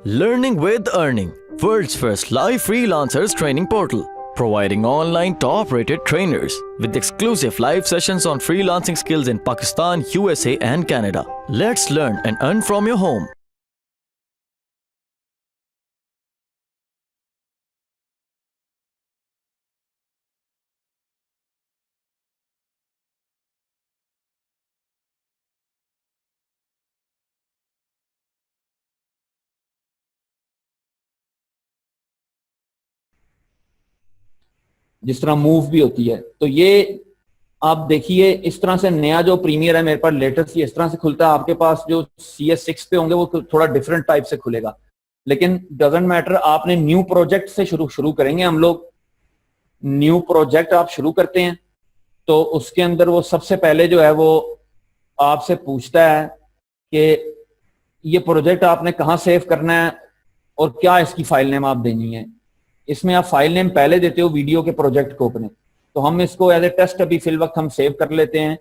Learning with Earning, world's first live freelancers training portal, providing online top-rated trainers with exclusive live sessions on freelancing skills in Pakistan, USA and Canada. Let's learn and earn from your home. जिस तरह move भी होती है, तो ये आप देखिए इस तरह से नया जो प्रीमियर है मेरे पास लेटेस्ट, ये इस तरह से खुलता है। आपके पास जो CS6 पे होंगे वो थोड़ा डिफरेंट टाइप से खुलेगा, लेकिन डजंट मैटर। आपने न्यू प्रोजेक्ट से शुरू करेंगे हम लोग। न्यू प्रोजेक्ट आप शुरू करते हैं तो उसके अंदर वो सबसे पहले जो है वो आपसे पूछता है कि ये प्रोजेक्ट आपने कहाँ सेव करना है और क्या इसकी फाइल नेम आप देनी है। इसमें आप फाइल नेम पहले देते हो वीडियो के प्रोजेक्ट को अपने, तो हम इसको एज ए टेस्ट अभी फिल वक्त हम सेव कर लेते हैं।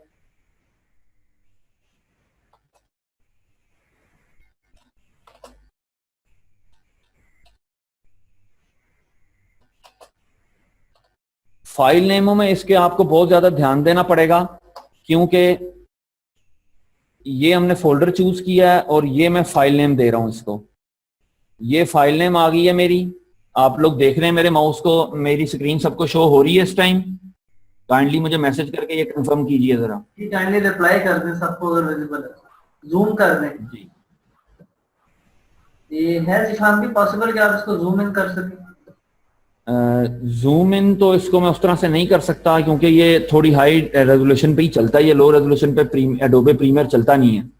फाइल नेमों में इसके आपको बहुत ज्यादा ध्यान देना पड़ेगा, क्योंकि ये हमने फोल्डर चूज किया है और ये मैं फाइल नेम दे रहा हूं इसको। ये फाइल नेम आ गई है मेरी, आप लोग देख रहे हैं मेरे माउस को, मेरी स्क्रीन सबको शो हो रही है इस टाइम। काइंडली मुझे मैसेज करके ये कंफर्म कीजिए जरा। काइंडली रिप्लाई कर दें सबको अगर विजिबल है, जूम कर दें जी। ये है जिशान भी पॉसिबल कि आप इसको जूम इन कर सकें? जूम इन तो इसको मैं उस तरह से नहीं कर सकता, क्योंकि ये थोड़ी हाई रेजोल्यूशन पे ही चलता है, ये लो रेजोल्यूशन पे एडोबे प्रीमियर चलता नहीं है।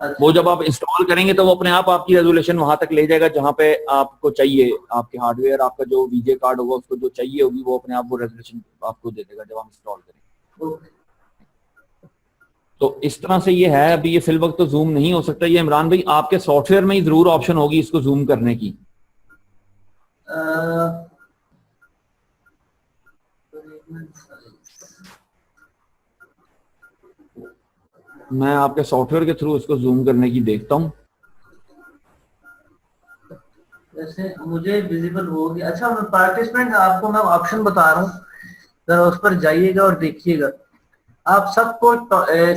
अच्छा। वो जब आप इंस्टॉल करेंगे तो वो अपने आप आपकी रेजोल्यूशन वहां तक ले जाएगा जहां पे आपको चाहिए। आपके हार्डवेयर, आपका जो वीजे कार्ड होगा उसको जो चाहिए होगी वो अपने आप वो रेजोल्यूशन आपको दे देगा जब हम इंस्टॉल करेंगे। तो इस तरह से ये है। अभी ये फिल वक्त तो जूम नहीं हो सकता। ये इमरान भाई आपके सॉफ्टवेयर में ही जरूर ऑप्शन होगी इसको जूम करने की। मैं आपके सॉफ्टवेयर के थ्रू इसको जूम करने की देखता हूँ। वैसे मुझे विजिबल हो गया। अच्छा, मैं पार्टिसिपेंट आपको मैं ऑप्शन बता रहा हूँ, जरा उस पर जाइएगा और देखिएगा। आप सबको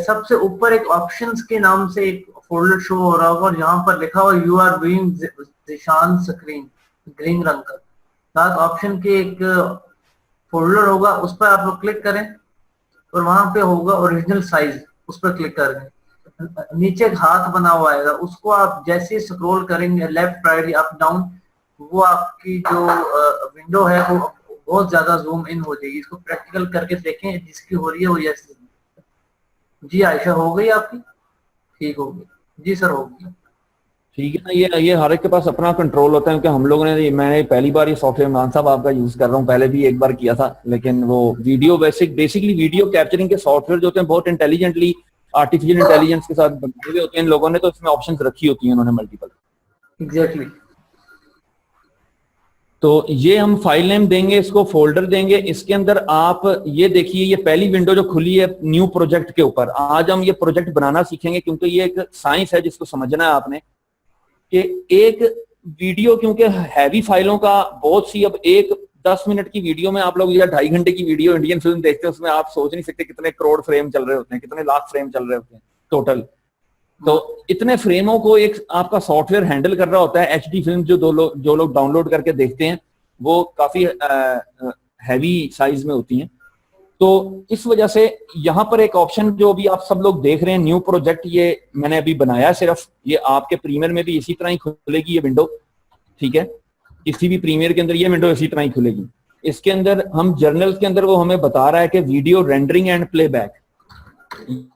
सबसे ऊपर एक ऑप्शंस के नाम से एक फोल्डर शो हो रहा होगा और यहाँ पर लिखा हुआ you are viewing Zeeshan screen, green रंग का। साथ ऑप्शन के एक फोल्डर होगा, उस पर आप लोग क्लिक करें और वहां पे होगा ओरिजिनल साइज, उस पर क्लिक करें। नीचे एक हाथ बना हुआ आएगा, उसको आप जैसे ही स्क्रॉल करेंगे लेफ्ट राइट अप डाउन, वो आपकी जो विंडो है वो बहुत ज्यादा जूम इन हो जाएगी। इसको प्रैक्टिकल करके देखें, जिसकी हो रही है वो यस। जी आयशा, हो गई आपकी? ठीक हो गई जी सर, हो गई। ठीक है ना। ये हर एक के पास अपना कंट्रोल होता है, क्योंकि हम लोगों ने, मैं पहली बार ये सॉफ्टवेयर इमरान साहब आपका यूज कर रहा हूँ, पहले भी एक बार किया था, लेकिन वो वीडियो बेसिकली वीडियो कैप्चरिंग के सॉफ्टवेयर जो होते हैं बहुत इंटेलिजेंटली आर्टिफिशियल इंटेलिजेंस के साथ बनाए हुए होते हैं इन लोगों ने, तो इसमें ऑप्शंस रखी होती हैं उन्होंने मल्टीपल। एग्जैक्टली। तो ये हम फाइल नेम देंगे, इसको फोल्डर देंगे। इसके अंदर आप ये देखिए, ये पहली विंडो जो खुली है न्यू प्रोजेक्ट के ऊपर। आज हम ये प्रोजेक्ट बनाना सीखेंगे, क्योंकि ये एक साइंस है जिसको समझना है आपने कि एक वीडियो, क्योंकि हैवी फाइलों का बहुत सी, अब एक 10 मिनट की वीडियो में आप लोग या 2.5 घंटे की वीडियो इंडियन फिल्म देखते हैं, उसमें आप सोच नहीं सकते कितने करोड़ फ्रेम चल रहे होते हैं, कितने लाख फ्रेम चल रहे होते हैं टोटल। तो इतने फ्रेमों को एक आपका सॉफ्टवेयर हैंडल कर रहा होता है। HD फिल्म जो लोग डाउनलोड करके देखते हैं वो काफी हैवी साइज में होती हैं। तो इस वजह से यहाँ पर एक ऑप्शन जो भी आप सब लोग देख रहे हैं, न्यू प्रोजेक्ट, ये मैंने अभी बनाया सिर्फ। ये आपके प्रीमियर में भी इसी तरह ही खुलेगी ये विंडो, ठीक है। किसी भी प्रीमियर के अंदर ये विंडो इसी तरह ही खुलेगी। इसके अंदर हम जर्नल के अंदर वो हमें बता रहा है कि वीडियो रेंडरिंग एंड प्लेबैक,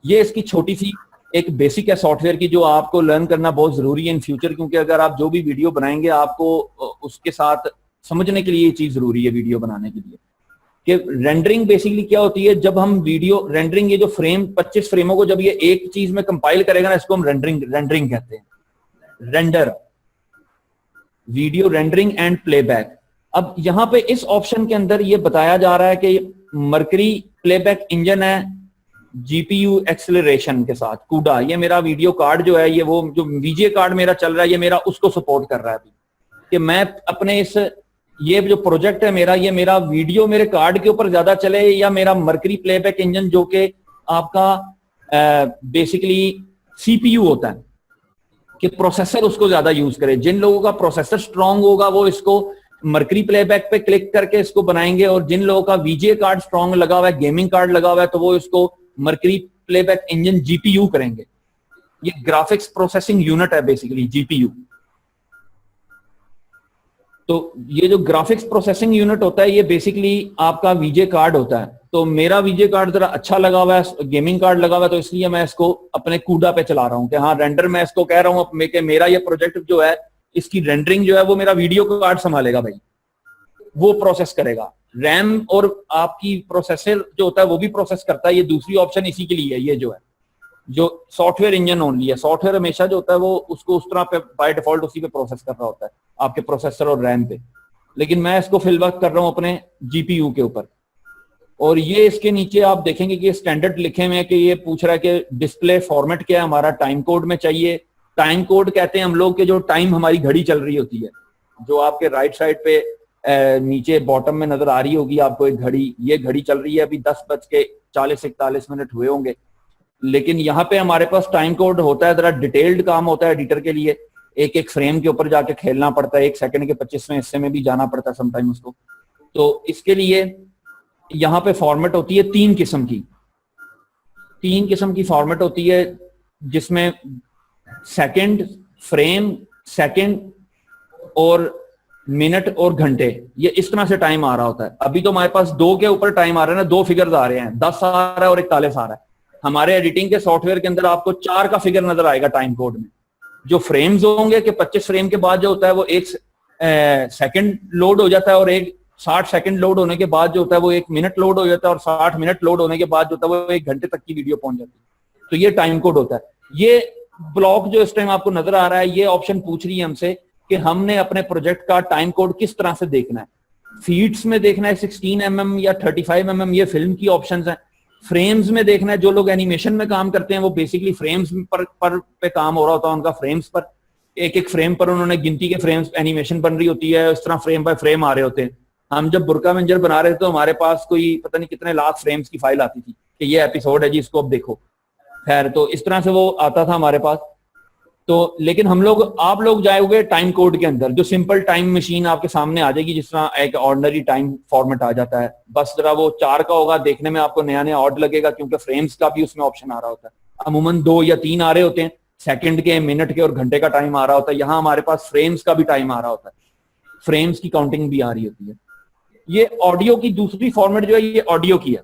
ये इसकी छोटी सी एक बेसिक है सॉफ्टवेयर की, जो आपको लर्न करना बहुत जरूरी है इन फ्यूचर, क्योंकि अगर आप जो भी वीडियो बनाएंगे आपको उसके साथ समझने के लिए ये चीज जरूरी है वीडियो बनाने के लिए। कि रेंडरिंग बेसिकली क्या होती है, जब हम वीडियो रेंडरिंग, ये जो फ्रेम 25 फ्रेमों को जब ये एक चीज में कंपाइल करेगा ना, इसको हम रेंडरिंग कहते हैं, render, video rendering and playback. अब यहाँ पे इस ऑप्शन के अंदर ये बताया जा रहा है कि मर्करी प्लेबैक इंजन है, जीपीयू एक्सेलरेशन के साथ कूडा, ये मेरा वीडियो कार्ड जो है, ये वो जो वीजे कार्ड मेरा चल रहा है, ये मेरा उसको सपोर्ट कर रहा है अभी, कि मैं अपने इस ये जो प्रोजेक्ट है मेरा, ये मेरा वीडियो मेरे कार्ड के ऊपर ज्यादा चले या मेरा मर्करी प्लेबैक इंजन जो कि आपका बेसिकली सीपीयू होता है, कि प्रोसेसर उसको ज्यादा यूज करे। जिन लोगों का प्रोसेसर स्ट्रांग होगा वो इसको मर्करी प्लेबैक पे क्लिक करके इसको बनाएंगे, और जिन लोगों का वीजे कार्ड स्ट्रांग लगा हुआ है, गेमिंग कार्ड लगा हुआ है, तो वो इसको मर्करी प्लेबैक इंजन जीपीयू करेंगे। ये ग्राफिक्स प्रोसेसिंग यूनिट है बेसिकली जीपीयू। तो ये जो ग्राफिक्स प्रोसेसिंग यूनिट होता है ये बेसिकली आपका वीजे कार्ड होता है। तो मेरा वीजे कार्ड जरा अच्छा लगा हुआ है, गेमिंग कार्ड लगा हुआ है, तो इसलिए मैं इसको अपने कूडा पे चला रहा हूँ कि हाँ रेंडर, मैं इसको कह रहा हूँ कि मेरा ये प्रोजेक्ट जो है इसकी रेंडरिंग जो है वो मेरा वीडियो कार्ड संभालेगा भाई, वो प्रोसेस करेगा। रैम और आपकी प्रोसेसर जो होता है वो भी प्रोसेस करता है। ये दूसरी ऑप्शन इसी के लिए है, ये जो है जो सॉफ्टवेयर इंजन ओनली है। सॉफ्टवेयर हमेशा जो होता है वो उसको उस तरह पे बाय डिफॉल्ट उसी पे प्रोसेस कर रहा होता है आपके प्रोसेसर और रैम पे, लेकिन मैं इसको फिलवर्क कर रहा हूँ अपने जीपीयू के ऊपर। और ये इसके नीचे आप देखेंगे कि स्टैंडर्ड लिखे हुए हैं कि ये पूछ रहा है कि डिस्प्ले फॉर्मेट क्या है हमारा, टाइम कोड में चाहिए। टाइम कोड कहते हैं हम लोग के जो टाइम हमारी घड़ी चल रही होती है, जो आपके राइट साइड पे नीचे बॉटम में नजर आ रही होगी आपको एक घड़ी, ये घड़ी चल रही है अभी 10:40-41 हुए होंगे। लेकिन यहाँ पे हमारे पास टाइम कोड होता है, जरा डिटेल्ड काम होता है एडिटर के लिए, एक एक फ्रेम के ऊपर जाके खेलना पड़ता है, 1 सेकंड के 25वें हिस्से में भी जाना पड़ता है समटाइम उसको। तो इसके लिए यहाँ पे फॉर्मेट होती है 3 किस्म की फॉर्मेट होती है, जिसमें सेकंड, फ्रेम, सेकंड और मिनट और घंटे, ये इस तरह से टाइम आ रहा होता है। अभी तो हमारे पास 2 के ऊपर टाइम आ रहा है ना, 2 फिगर्स आ रहे हैं, 10 आ रहा है और 41 आ रहा है। हमारे एडिटिंग के सॉफ्टवेयर के अंदर आपको 4 का फिगर नजर आएगा टाइम कोड में। जो फ्रेम्स होंगे कि 25 फ्रेम के बाद जो होता है वो 1 सेकंड लोड हो जाता है, और एक 60 सेकंड लोड होने के बाद जो होता है वो 1 मिनट लोड हो जाता है, और 60 मिनट लोड होने के बाद जो होता है वो 1 घंटे तक की वीडियो पहुंच जाती है। तो ये टाइम कोड होता है। ये ब्लॉक जो इस टाइम आपको नजर आ रहा है, ये ऑप्शन पूछ रही है हमसे कि हमने अपने प्रोजेक्ट का टाइम कोड किस तरह से देखना है। फीट्स में देखना है 16 mm या 35 mm, ये फिल्म की ऑप्शंस हैं। फ्रेम्स में देखना है, जो लोग एनिमेशन में काम करते हैं वो बेसिकली फ्रेम्स पर पे काम हो रहा होता है उनका, फ्रेम्स पर एक एक फ्रेम पर उन्होंने गिनती के फ्रेम्स एनिमेशन बन रही होती है, इस तरह फ्रेम बाय फ्रेम आ रहे होते हैं। हम जब बुरका मंजर बना रहे थे तो हमारे पास कोई पता नहीं कितने लाख फ्रेम्स की फाइल आती थी कि ये एपिसोड है जी, इसको अब देखो। खैर, तो इस तरह से वो आता था हमारे पास। तो लेकिन आप लोग जाओगे टाइम कोड के अंदर, जो सिंपल टाइम मशीन आपके सामने आ जाएगी, जिस तरह एक ऑर्डिनरी टाइम फॉर्मेट आ जाता है, बस जरा वो 4 का होगा, देखने में आपको नया नया ऑड लगेगा क्योंकि फ्रेम्स का भी उसमें ऑप्शन आ रहा होता है। अमूमन 2 या 3 आ रहे होते हैं, सेकंड के, मिनट के और घंटे का टाइम आ रहा होता है। यहाँ हमारे पास फ्रेम्स का भी टाइम आ रहा होता है, फ्रेम्स की काउंटिंग भी आ रही होती है। ये ऑडियो की दूसरी फॉर्मेट जो है ये ऑडियो की है।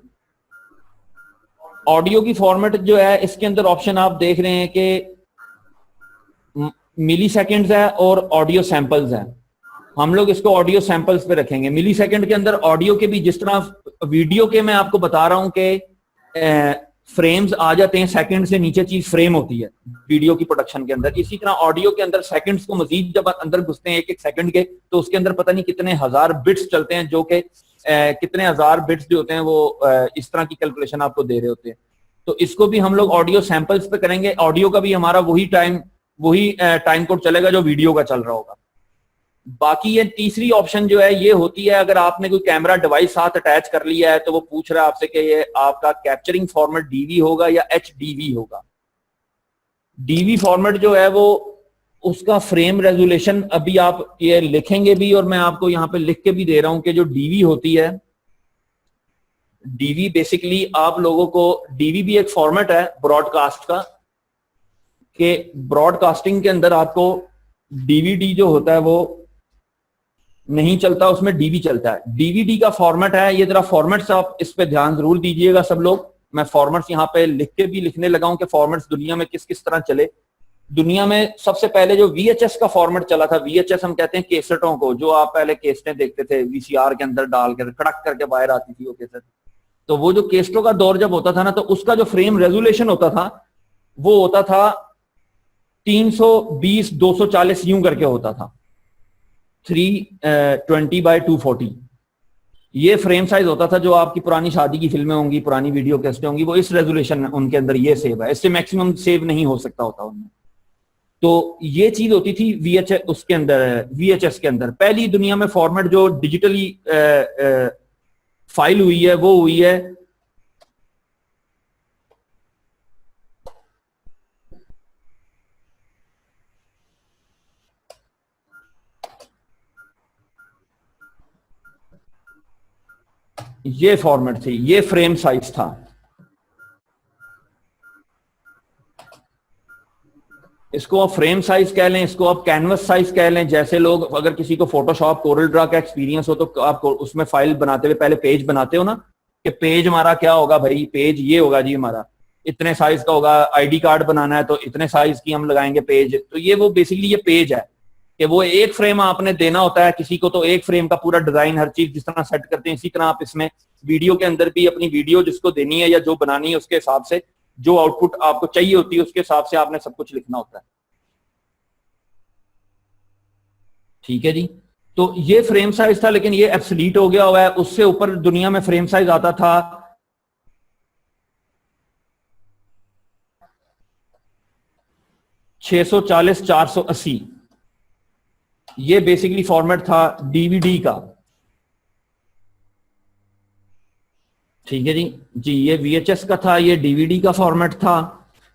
ऑडियो की फॉर्मेट जो है इसके अंदर ऑप्शन आप देख रहे हैं कि मिली सेकेंड्स है और ऑडियो सैंपल्स है। हम लोग इसको ऑडियो सैंपल्स पे रखेंगे। मिली सेकेंड के अंदर ऑडियो के भी, जिस तरह वीडियो के मैं आपको बता रहा हूं कि फ्रेम्स आ जाते हैं, सेकंड से नीचे चीज फ्रेम होती है वीडियो की प्रोडक्शन के अंदर, इसी तरह ऑडियो के अंदर सेकंड्स को मजीद जब अंदर घुसते हैं एक एक सेकंड के, तो उसके अंदर पता नहीं कितने हजार बिट्स चलते हैं, जो कि कितने हजार बिट्स जो होते हैं वो इस तरह की कैलकुलेशन आपको दे रहे होते हैं। तो इसको भी हम लोग ऑडियो सैंपल्स पे करेंगे। ऑडियो का भी हमारा वही टाइम कोड चलेगा जो वीडियो का चल रहा होगा। बाकी ये तीसरी ऑप्शन जो है ये होती है, अगर आपने कोई कैमरा डिवाइस साथ अटैच कर लिया है तो वो पूछ रहा है आपसे कि ये आपका कैप्चरिंग फॉर्मेट डीवी होगा या एचडीवी होगा। डीवी फॉर्मेट जो है वो उसका फ्रेम रेजोल्यूशन अभी आप ये लिखेंगे भी, और मैं आपको यहाँ पे लिख के भी दे रहा हूं कि जो डीवी होती है, डीवी बेसिकली आप लोगों को, डीवी भी एक फॉर्मेट है ब्रॉडकास्ट का, कि ब्रॉडकास्टिंग के अंदर आपको डीवीडी जो होता है वो नहीं चलता, उसमें डीवी चलता है। डीवीडी का फॉर्मेट है ये, जरा फॉर्मेट्स आप इस पे ध्यान जरूर दीजिएगा सब लोग। मैं फॉर्मेट्स यहाँ पे लिख के भी लिखने लगा हूं कि फॉर्मेट्स दुनिया में किस किस तरह चले। दुनिया में सबसे पहले जो VHS का फॉर्मेट चला था, VHS हम कहते हैं केसेटों को, जो आप पहले केसेटें देखते थे VCR के अंदर डाल कर कड़क करके बाहर आती थी वो केसेट। तो वो जो केसेटों का दौर जब होता था ना, तो उसका जो फ्रेम रेजोल्यूशन होता था वो होता था 320/240 यूं करके होता था, 320/240। ये फ्रेम साइज होता था जो आपकी पुरानी शादी की फिल्में होंगी, पुरानी वीडियो कैसेटें होंगी, वो इस रेजोल्यूशन उनके अंदर ये सेव है, इससे मैक्सिमम सेव नहीं हो सकता होता उनमें। तो ये चीज होती थी VHS उसके अंदर, VHS के अंदर। पहली दुनिया में फॉर्मेट जो डिजिटली फाइल हुई है वो हुई है ये फॉर्मेट थी, ये फ्रेम साइज था। इसको आप फ्रेम साइज कह लें, इसको आप कैनवस साइज कह लें। जैसे लोग, अगर किसी को फोटोशॉप कोरल ड्रा का एक्सपीरियंस हो तो आप उसमें फाइल बनाते हुए पहले पेज बनाते हो ना, कि पेज हमारा क्या होगा भाई, पेज ये होगा जी हमारा, इतने साइज का होगा। आईडी कार्ड बनाना है तो इतने साइज की हम लगाएंगे पेज। तो ये वो बेसिकली ये पेज है कि वो एक फ्रेम आपने देना होता है किसी को, तो एक फ्रेम का पूरा डिजाइन हर चीज जिस तरह सेट करते हैं, इसी तरह आप इसमें वीडियो के अंदर भी अपनी वीडियो जिसको देनी है या जो बनानी है उसके हिसाब से, जो आउटपुट आपको चाहिए होती है उसके हिसाब से आपने सब कुछ लिखना होता है। ठीक है जी। तो ये फ्रेम साइज था, लेकिन ये एब्सोल्यूट हो गया हुआ है। उससे ऊपर दुनिया में फ्रेम साइज आता था 640 480। ये बेसिकली फॉर्मेट था डीवीडी का। ठीक है जी, ये VHS का था, ये डीवीडी का फॉर्मेट था।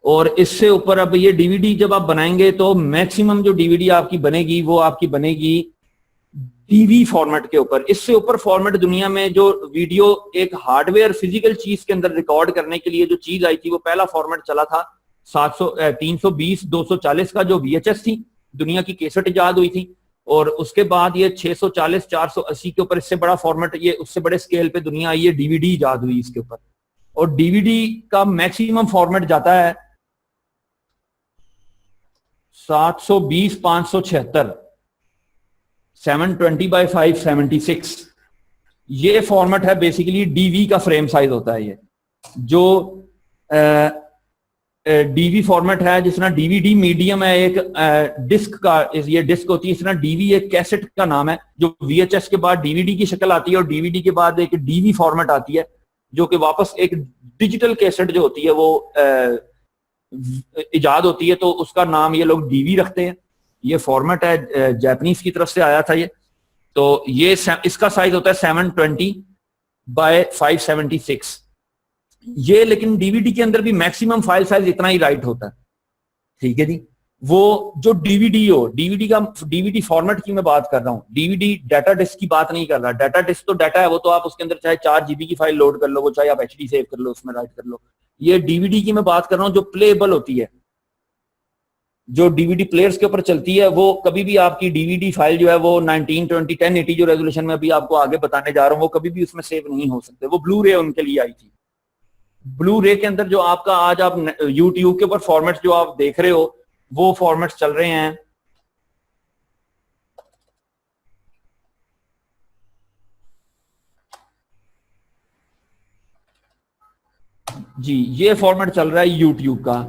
और इससे ऊपर अब ये डीवीडी जब आप बनाएंगे तो मैक्सिमम जो डीवीडी आपकी बनेगी वो आपकी बनेगी डीवी फॉर्मेट के ऊपर। इससे ऊपर फॉर्मेट दुनिया में जो वीडियो एक हार्डवेयर फिजिकल चीज के अंदर रिकॉर्ड करने के लिए जो चीज आई थी, वो पहला फॉर्मेट चला था 320 240 का, जो VHS थी, दुनिया की कैसेट इजाद हुई थी। और उसके बाद ये 640 480 के ऊपर इससे बड़ा फॉर्मेट, ये उससे बड़े स्केल पे दुनिया आई है, डीवीडी इजाद हुई इसके ऊपर। और डीवीडी का मैक्सिमम फॉर्मेट जाता है 720 576 720 by 576। ये फॉर्मेट है बेसिकली डीवी का फ्रेम साइज होता है। ये जो डीवी फॉर्मेट है, जिस तरह डीवीडी मीडियम है एक डिस्क का, ये डिस्क होती है, इस तरह डीवी एक कैसेट का नाम है। जो VHS के बाद डीवीडी की शक्ल आती है और डीवीडी के बाद एक डीवी फॉर्मेट आती है, जो कि वापस एक डिजिटल कैसेट जो होती है वो इजाद होती है, तो उसका नाम ये लोग डीवी रखते हैं। ये फॉर्मेट है, जापानीज की तरफ से आया था ये। तो ये इसका साइज होता है 720 by 576। ये लेकिन डीवीडी के अंदर भी मैक्सिमम फाइल साइज इतना ही राइट होता है। ठीक है जी। वो जो डीवीडी हो, डीवीडी फॉर्मेट की मैं बात कर रहा हूँ, डीवीडी डाटा डिस्क की बात नहीं कर रहा। डाटा डिस्क तो डाटा है, वो तो आप उसके अंदर चाहे 4 GB की फाइल लोड कर लो, वो चाहे आप HD सेव कर लो, उसमें राइट कर लो। ये डीवीडी की मैं बात कर रहा हूँ जो प्लेएबल होती है, जो डीवीडी प्लेयर्स के ऊपर चलती है। वो कभी भी आपकी डीवीडी फाइल जो है वो 1920 1080 जो रेजोल्यूशन में अभी आपको आगे बताने जा रहा हूँ, वो कभी भी उसमें सेव नहीं हो सकते। वो ब्लू रे उनके लिए आई थी। ब्लू रे के अंदर जो आपका आज आप यूट्यूब के ऊपर फॉर्मेट्स जो आप देख रहे हो, वो फॉर्मेट्स चल रहे हैं जी। ये फॉर्मेट चल रहा है यूट्यूब का,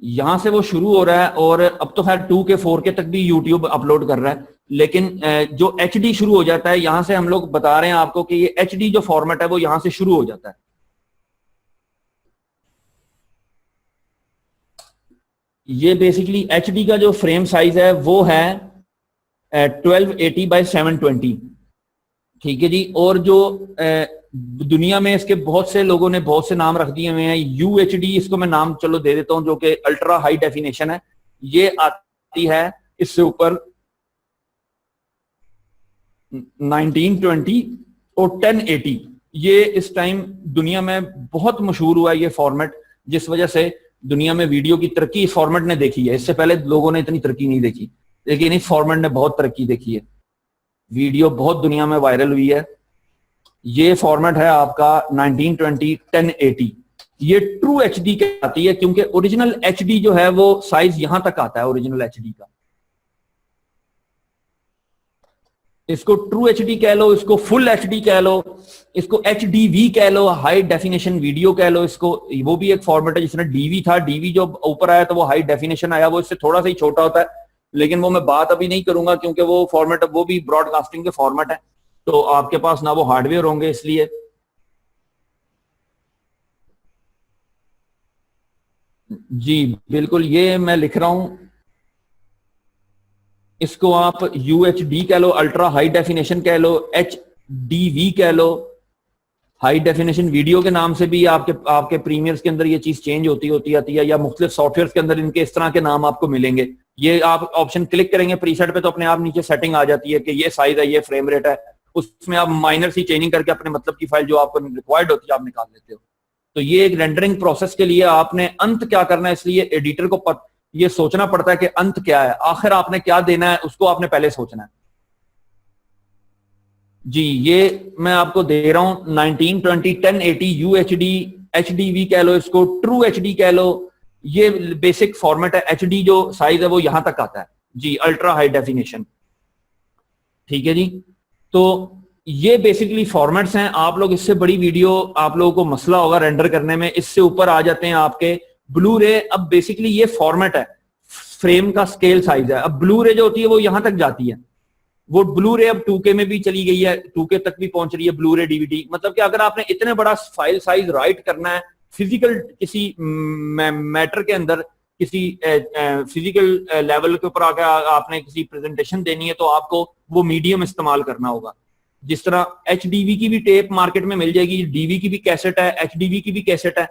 यहां से वो शुरू हो रहा है। और अब तो खैर 2K 4K तक भी यूट्यूब अपलोड कर रहा है, लेकिन जो HD शुरू हो जाता है, यहां से हम लोग बता रहे हैं आपको कि ये HD जो फॉर्मेट है वो यहां से शुरू हो जाता है। ये बेसिकली HD का जो फ्रेम साइज है वो है 1280 by 720। ठीक है जी। और जो दुनिया में इसके बहुत से लोगों ने बहुत से नाम रख दिए हुए हैं। UHD इसको मैं नाम चलो दे देता हूं, जो कि अल्ट्रा हाई डेफिनेशन है। ये आती है इससे ऊपर 1920 और 1080। ये इस टाइम दुनिया में बहुत मशहूर हुआ है ये फॉर्मेट, जिस वजह से दुनिया में वीडियो की तरक्की इस फॉर्मेट ने देखी है। इससे पहले लोगों ने इतनी तरक्की नहीं देखी, लेकिन इस फॉर्मेट ने बहुत तरक्की देखी है। वीडियो बहुत दुनिया में वायरल हुई है। ये फॉर्मेट है आपका 1920 1080। ये ट्रू HD कहलाती है, क्योंकि ओरिजिनल HD जो है वो साइज यहां तक आता है ओरिजिनल HD का। इसको ट्रू HD कह लो, इसको फुल HD कह लो, इसको HDV कह लो, हाई डेफिनेशन वीडियो कह लो इसको। वो भी एक फॉर्मेट है। जिसमें DV था, DV जो ऊपर आया तो वो हाई डेफिनेशन आया, वो इससे थोड़ा सा ही छोटा होता है। लेकिन वो मैं बात अभी नहीं करूंगा क्योंकि वो फॉर्मेट, वो भी ब्रॉडकास्टिंग के फॉर्मेट है, तो आपके पास ना वो हार्डवेयर होंगे, इसलिए जी बिल्कुल। ये मैं लिख रहा हूं, इसको आप UHD कह लो, अल्ट्रा हाई डेफिनेशन कह लो, HDV कह लो, हाई डेफिनेशन वीडियो के नाम से भी आपके आपके प्रीमियर्स के अंदर ये चीज चेंज होती आती है, या मुख्तलिफ सॉफ्टवेयर के अंदर इनके इस तरह के नाम आपको मिलेंगे। ये आप ऑप्शन क्लिक करेंगे प्रीसेट पे तो अपने आप नीचे सेटिंग आ जाती है कि ये साइज है, ये फ्रेम रेट है, उसमें आप माइनर सी चेंजिंग करके अपने मतलब की फाइल जो आपको रिक्वायर्ड होती है आप निकाल लेते हो। तो ये एक रेंडरिंग प्रोसेस के लिए आपने अंत क्या करना है, इसलिए एडिटर को ये सोचना पड़ता है कि अंत क्या है, आखिर आपने क्या देना है, उसको आपने पहले सोचना है। जी ये मैं आपको दे रहा हूं 1920 1080 UHD, HDV कह लो इसको, ट्रू HD कह लो, ये बेसिक फॉर्मेट है। HD जो साइज है वो यहां तक आता है जी, अल्ट्रा हाई डेफिनेशन, ठीक है जी। तो ये बेसिकली फॉर्मेट्स हैं। आप लोग इससे बड़ी वीडियो, आप लोगों को मसला होगा रेंडर करने में, इससे ऊपर आ जाते हैं आपके ब्लू रे। अब बेसिकली ये फॉर्मेट है, फ्रेम का स्केल साइज है। अब ब्लू रे जो होती है वो यहां तक जाती है, वो ब्लू रे अब 2K में भी चली गई है, 2K तक भी पहुंच रही है ब्लू रे DVD। मतलब कि अगर आपने इतने बड़ा फाइल साइज राइट करना है फिजिकल किसी मैटर के अंदर, किसी फिजिकल लेवल के ऊपर आकर आपने किसी प्रेजेंटेशन देनी है, तो आपको वो मीडियम इस्तेमाल करना होगा। जिस तरह HDV की भी टेप मार्केट में मिल जाएगी, DV की भी कैसेट है, HDV की भी कैसेट है,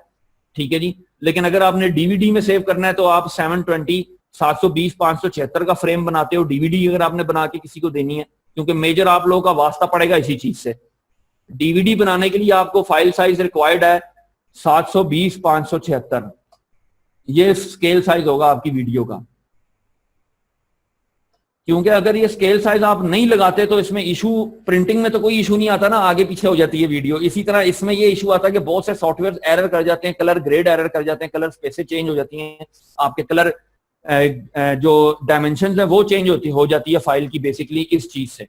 ठीक है जी। लेकिन अगर आपने DVD में सेव करना है तो आप 720 720 576 का फ्रेम बनाते हो, DVD अगर आपने बना के किसी को देनी है, क्योंकि मेजर आप लोगों का वास्ता पड़ेगा इसी चीज से। DVD बनाने के लिए आपको फाइल साइज रिक्वायर्ड है 720 576, ये स्केल साइज होगा आपकी वीडियो का। क्योंकि अगर ये स्केल साइज आप नहीं लगाते तो इसमें इशू, प्रिंटिंग में तो कोई इशू नहीं आता ना, आगे पीछे हो जाती है वीडियो। इसी तरह इसमें ये इशू आता है कि बहुत से सॉफ्टवेयर एरर कर जाते हैं, कलर ग्रेड एरर कर जाते हैं, कलर स्पेसेस चेंज हो जाती हैं, आपके कलर जो डायमेंशन है वो चेंज हो जाती है फाइल की, बेसिकली इस चीज से।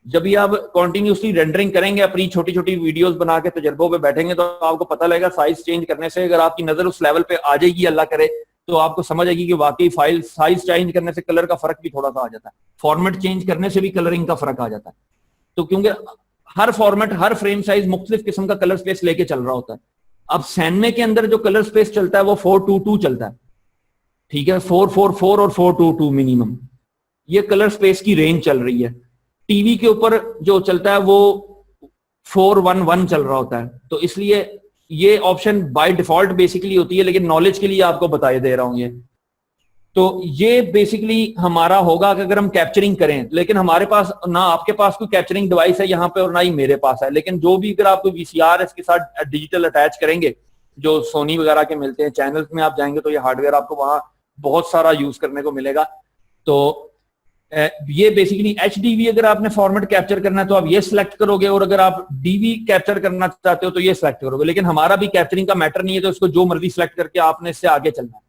जब भी आप कंटिन्यूसली रेंडरिंग करेंगे, अपनी छोटी छोटी वीडियोस बना के तजर्बों पे बैठेंगे, तो आपको पता लगेगा साइज चेंज करने से अगर आपकी नजर उस लेवल पे आ जाएगी, अल्लाह करे, तो आपको समझ आएगी कि वाकई फाइल साइज चेंज करने से कलर का फर्क भी थोड़ा सा आ जाता है, फॉर्मेट चेंज करने से भी कलरिंग का फर्क आ जाता है। तो क्योंकि हर फॉर्मेट, हर फ्रेम साइज मुख्तलिफ किस्म का कलर स्पेस लेके चल रहा होता है। अब सैनमे के अंदर जो कलर स्पेस चलता है वो 422 चलता है, ठीक है, 444 और 422 मिनिमम, ये कलर स्पेस की रेंज चल रही है। टीवी के ऊपर जो चलता है वो 411 चल रहा होता है। तो इसलिए ये ऑप्शन बाय डिफॉल्ट बेसिकली होती है, लेकिन नॉलेज के लिए आपको बताए दे रहा हूं ये। तो ये बेसिकली हमारा होगा कि अगर हम कैप्चरिंग करें, लेकिन हमारे पास ना आपके पास कोई कैप्चरिंग डिवाइस है यहाँ पे और ना ही मेरे पास है, लेकिन जो भी अगर आप कोई VCR इसके साथ डिजिटल अटैच करेंगे, जो सोनी वगैरह के मिलते हैं, चैनल्स में आप जाएंगे तो ये हार्डवेयर आपको वहां बहुत सारा यूज करने को मिलेगा। तो ये बेसिकली HDV अगर आपने फॉर्मेट कैप्चर करना है तो आप ये सिलेक्ट करोगे, और अगर आप DV कैप्चर करना चाहते हो तो ये सिलेक्ट करोगे। लेकिन हमारा भी कैप्चरिंग का मैटर नहीं है, तो इसको जो मर्जी सिलेक्ट करके आपने इससे आगे चलना है।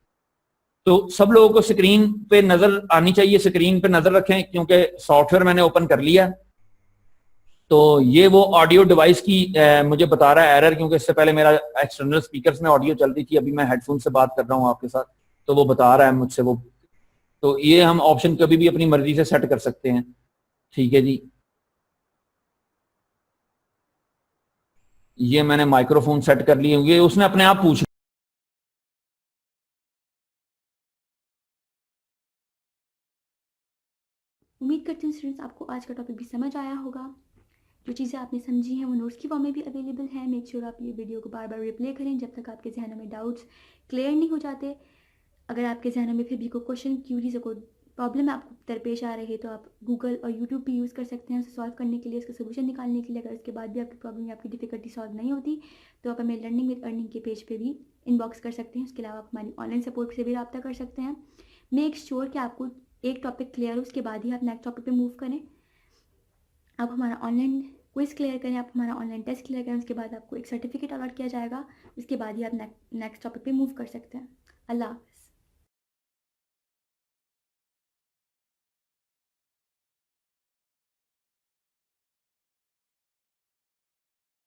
तो सब लोगों को स्क्रीन पे नजर आनी चाहिए, स्क्रीन पे नजर रखें, क्योंकि सॉफ्टवेयर मैंने ओपन कर लिया। तो ये वो ऑडियो डिवाइस की मुझे बता रहा है एरर, क्योंकि इससे पहले मेरा एक्सटर्नल स्पीकर्स में ऑडियो चल रही थी, अभी मैं हेडफोन से बात कर रहा हूँ आपके साथ, तो वो बता रहा है मुझसे वो। तो ये हम ऑप्शन कभी भी अपनी मर्जी से सेट कर सकते हैं, ठीक है जी। ये मैंने माइक्रोफोन सेट कर लिए होंगे, उसने अपने आप पूछ। उम्मीद करती हूँ स्टूडेंट्स आपको आज का टॉपिक भी समझ आया होगा। जो चीज़ें आपने समझी हैं वो नोट्स की फॉर्म में भी अवेलेबल है। मेक श्योर आप ये वीडियो को बार बार रिप्ले करें जब तक आपके जहनों में डाउट्स क्लियर नहीं हो जाते। अगर आपके जहनों में फिर भी कोई क्वेश्चन, क्यूरीज, कोई प्रॉब्लम आपको दरपेश आ रही है तो आप गूगल और यूट्यूब भी यूज़ कर सकते हैं उसे सॉल्व करने के लिए, उसका सोल्यूशन निकालने के लिए। अगर उसके बाद भी आपकी प्रॉब्लम या आपकी डिफिकल्टी सॉल्व नहीं होती तो आप हमें लर्निंग विद अर्निंग के पेज पे भी इनबॉक्स कर सकते हैं। उसके अलावा आप हमारी ऑनलाइन सपोर्ट से भी रब्ता कर सकते हैं। मेक श्योर कि आपको एक टॉपिक क्लियर हो, उसके बाद ही आप नेक्स्ट टॉपिक पे मूव करें। आप हमारा ऑनलाइन क्विज क्लियर करें, आप हमारा ऑनलाइन टेस्ट क्लियर करें, उसके बाद आपको एक सर्टिफिकेट अलॉट किया जाएगा। उसके बाद ही आप नेक्स्ट टॉपिक पे मूव कर सकते हैं। अल्लाह।